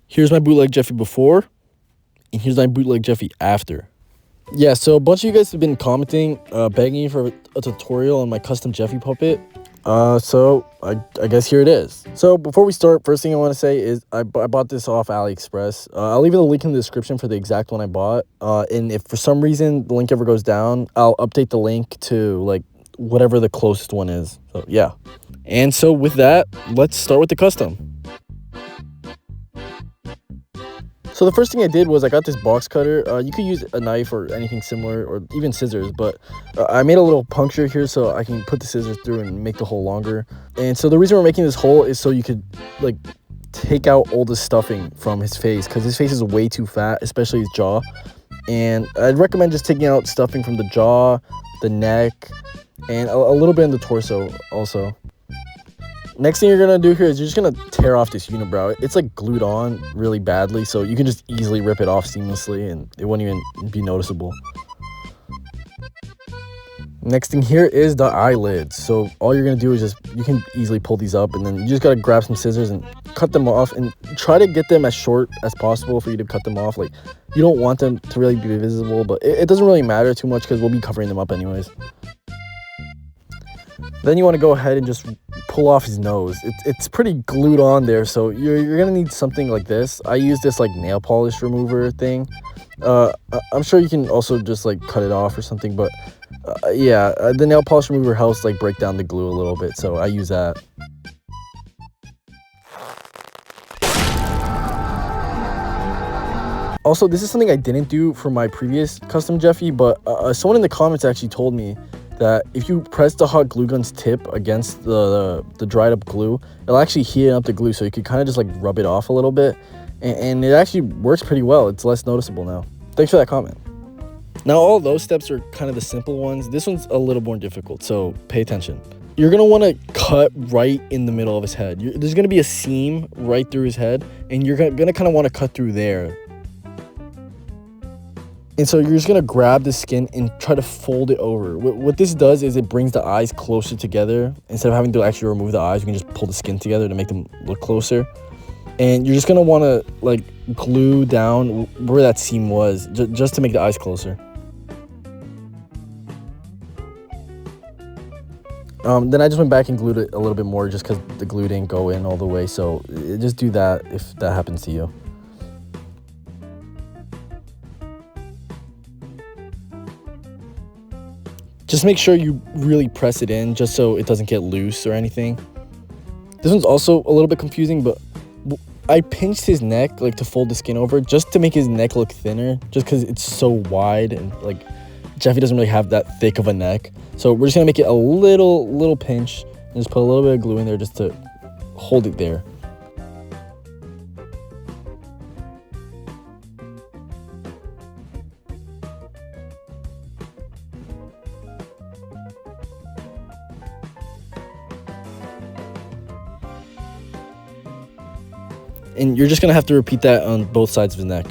Here's my bootleg Jeffy before, and here's my bootleg Jeffy after. Yeah, so a bunch of you guys have been commenting, begging for a tutorial on my custom Jeffy puppet. So I guess here it is. So before we start, first thing I want to say is I bought this off AliExpress. I'll leave a link in the description for the exact one I bought. And if for some reason the link ever goes down, I'll update the link to like whatever the closest one is. So yeah. And so with that, let's start with the custom. So the first thing I did was I got this box cutter. You could use a knife or anything similar, or even scissors, but I made a little puncture here so I can put the scissors through and make the hole longer. And so the reason we're making this hole is so you could like take out all the stuffing from his face, because his face is way too fat, especially his jaw. And I'd recommend just taking out stuffing from the jaw, the neck, and a little bit in the torso also. Next thing you're gonna do here is you're just gonna tear off this unibrow. It's like glued on really badly, so you can just easily rip it off seamlessly and it won't even be noticeable. Next thing here is the eyelids. So all you're gonna do is you can easily pull these up, and then you just gotta grab some scissors and cut them off, and try to get them as short as possible for you to cut them off. Like, you don't want them to really be visible, but it doesn't really matter too much because we'll be covering them up anyways. Then you want to go ahead and just pull off his nose. It's pretty glued on there, so you're gonna need something like this. I use this like nail polish remover thing. I'm sure you can also just like cut it off or something, but yeah, the nail polish remover helps like break down the glue a little bit, so I use that. Also, this is something I didn't do for my previous custom Jeffy, but someone in the comments actually told me that if you press the hot glue gun's tip against the dried up glue, it'll actually heat up the glue, so you can kind of just like rub it off a little bit, and it actually works pretty well. It's less noticeable now. Thanks for that comment. Now, all those steps are kind of the simple ones. This one's a little more difficult, so pay attention. You're gonna want to cut right in the middle of his head. There's gonna be a seam right through his head, and you're gonna kind of want to cut through there. And so you're just going to grab the skin and try to fold it over. What this does is it brings the eyes closer together. Instead of having to actually remove the eyes, you can just pull the skin together to make them look closer. And you're just going to want to like glue down where that seam was, just to make the eyes closer. Then I just went back and glued it a little bit more just because the glue didn't go in all the way. So just do that if that happens to you. Just make sure you really press it in just so it doesn't get loose or anything. This one's also a little bit confusing, but I pinched his neck like to fold the skin over just to make his neck look thinner, just because it's so wide, and like Jeffy doesn't really have that thick of a neck. So we're just gonna make it a little pinch and just put a little bit of glue in there just to hold it there. And you're just gonna have to repeat that on both sides of his neck.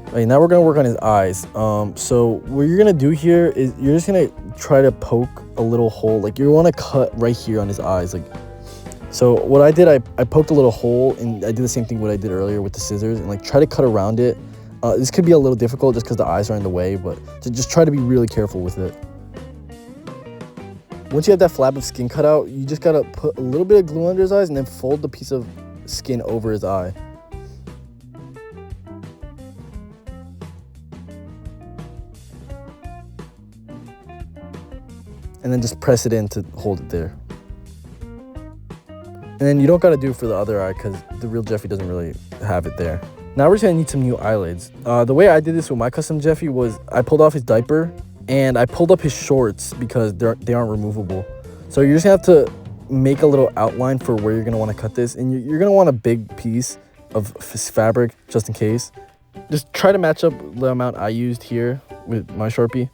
Okay, now we're gonna work on his eyes. So what you're gonna do here is you're just gonna try to poke a little hole. Like, you wanna cut right here on his eyes. Like, so what I did, I poked a little hole, and I did the same thing what I did earlier with the scissors, and like try to cut around it. This could be a little difficult just because the eyes are in the way, but just try to be really careful with it. Once you have that flap of skin cut out, you just gotta put a little bit of glue under his eyes and then fold the piece of skin over his eye. And then just press it in to hold it there. And then you don't gotta do it for the other eye because the real Jeffy doesn't really have it there. Now we're just gonna need some new eyelids. The way I did this with my custom Jeffy was I pulled off his diaper and I pulled up his shorts because they aren't removable. So you're just gonna have to make a little outline for where you're gonna wanna cut this, and you're gonna want a big piece of fabric just in case. Just try to match up the amount I used here with my Sharpie.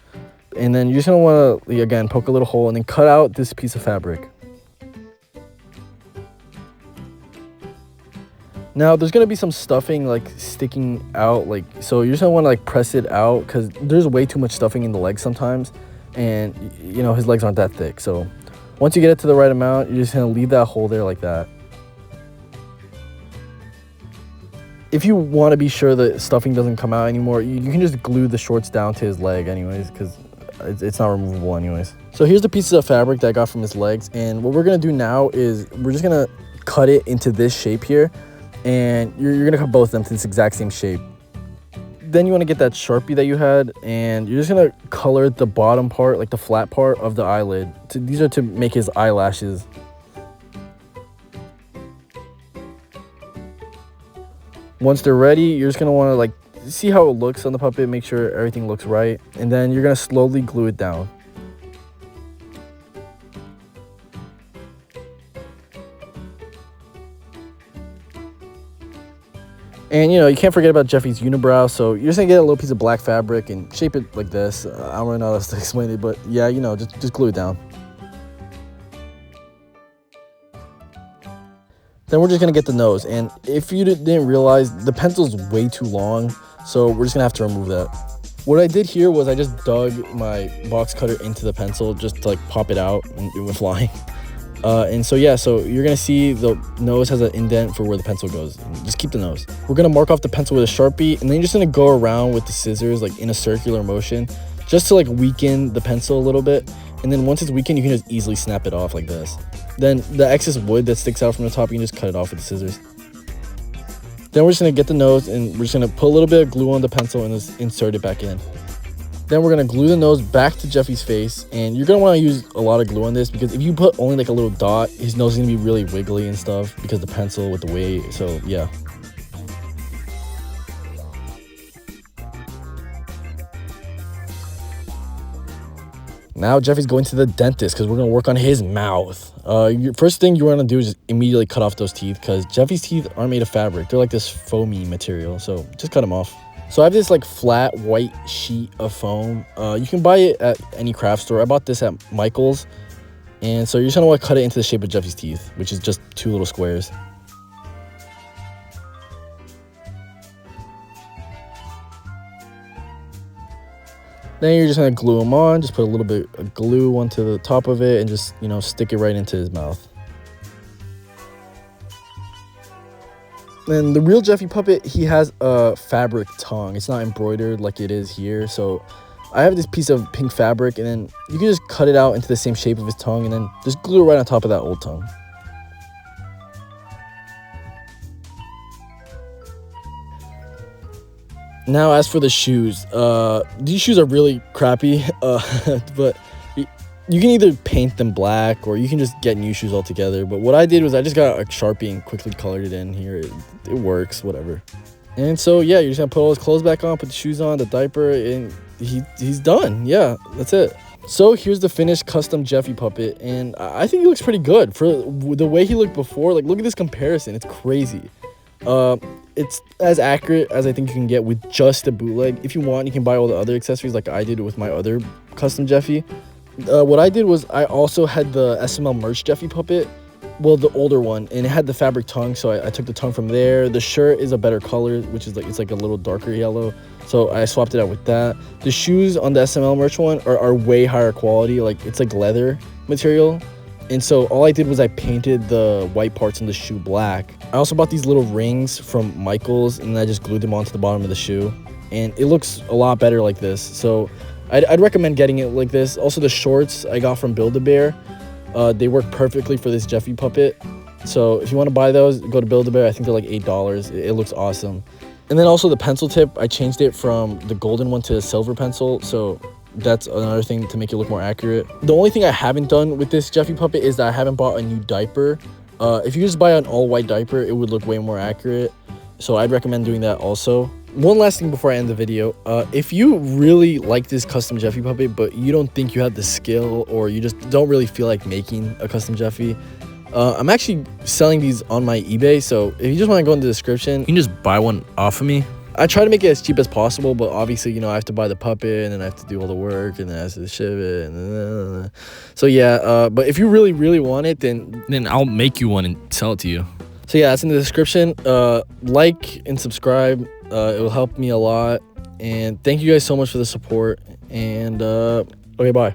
And then you're just gonna wanna, again, poke a little hole and then cut out this piece of fabric. Now there's gonna be some stuffing like sticking out, like, so you're just gonna wanna like press it out because there's way too much stuffing in the legs sometimes, and you know his legs aren't that thick. So Once you get it to the right amount, you're just gonna leave that hole there like that. If you want to be sure the stuffing doesn't come out anymore, you can just glue the shorts down to his leg anyways, because it's not removable anyways. So here's the pieces of fabric that I got from his legs, and what we're gonna do now is we're just gonna cut it into this shape here, and you're gonna cut both of them to this exact same shape. Then you want to get that Sharpie that you had, and you're just gonna color the bottom part, like the flat part of the eyelid. These are to make his eyelashes. Once they're ready, you're just gonna want to like see how it looks on the puppet, make sure everything looks right, and then you're gonna slowly glue it down. And you know, you can't forget about Jeffy's unibrow, so you're just gonna get a little piece of black fabric and shape it like this. I don't really know how else to explain it, but yeah, you know, just glue it down. Then we're just gonna get the nose, and if you didn't realize, the pencil's way too long, so we're just gonna have to remove that. What I did here was I just dug my box cutter into the pencil just to like pop it out, and it went flying. And so yeah, so you're gonna see the nose has an indent for where the pencil goes. Just keep the nose. We're gonna mark off the pencil with a Sharpie, and then you're just gonna go around with the scissors like in a circular motion, just to like weaken the pencil a little bit. And then once it's weakened, you can just easily snap it off like this. Then the excess wood that sticks out from the top, you can just cut it off with the scissors. Then we're just gonna get the nose, and we're just gonna put a little bit of glue on the pencil and just insert it back in. Then we're gonna glue the nose back to Jeffy's face, and you're gonna want to use a lot of glue on this, because if you put only like a little dot, his nose is gonna be really wiggly and stuff because the pencil with the weight. So yeah. Now Jeffy's going to the dentist because we're gonna work on his mouth. First thing you want to do is just immediately cut off those teeth, because Jeffy's teeth aren't made of fabric; they're like this foamy material. So just cut them off. So I have this like flat white sheet of foam. You can buy it at any craft store. I bought this at Michael's. And so you're just gonna want to cut it into the shape of Jeffy's teeth, which is just 2 little squares. Then you're just gonna glue them on. Just put a little bit of glue onto the top of it and just, you know, stick it right into his mouth. And the real Jeffy puppet, he has a fabric tongue. It's not embroidered like it is here. So I have this piece of pink fabric, and then you can just cut it out into the same shape of his tongue, and then just glue it right on top of that old tongue. Now, as for the shoes, these shoes are really crappy, but you can either paint them black or you can just get new shoes altogether. But what I did was I just got a Sharpie and quickly colored it in here. It works, whatever. And so yeah, you're just gonna put all his clothes back on, put the shoes on, the diaper, and he's done. Yeah, that's it. So here's the finished custom Jeffy puppet, and I think he looks pretty good for the way he looked before. Like, look at this comparison, it's crazy. It's as accurate as I think you can get with just a bootleg. If you want, you can buy all the other accessories like I did with my other custom Jeffy. What I did was I also had the SML merch Jeffy puppet, well, the older one, and it had the fabric tongue, so I took the tongue from there. The shirt is a better color, which is like, it's like a little darker yellow, so I swapped it out with that. The shoes on the SML merch one are way higher quality, like it's like leather material. And so all I did was I painted the white parts in the shoe black. I also bought these little rings from Michael's, and I just glued them onto the bottom of the shoe, and it looks a lot better like this. So I'd recommend getting it like this. Also, the shorts I got from Build-A-Bear, they work perfectly for this Jeffy puppet. So if you want to buy those, go to Build-A-Bear. I think they're like $8. It looks awesome. And then also the pencil tip, I changed it from the golden one to a silver pencil. So that's another thing to make it look more accurate. The only thing I haven't done with this Jeffy puppet is that I haven't bought a new diaper. If you just buy an all-white diaper, it would look way more accurate. So I'd recommend doing that also. One last thing before I end the video, if you really like this custom Jeffy puppet, but you don't think you have the skill, or you just don't really feel like making a custom Jeffy, I'm actually selling these on my eBay. So if you just want to go in the description, you can just buy one off of me. I try to make it as cheap as possible, but obviously, you know, I have to buy the puppet, and then I have to do all the work, and then I have to ship it, and so yeah. But if you really, really want it, then I'll make you one and sell it to you. So yeah, that's in the description. Like and subscribe. It will help me a lot. And thank you guys so much for the support. And okay, bye.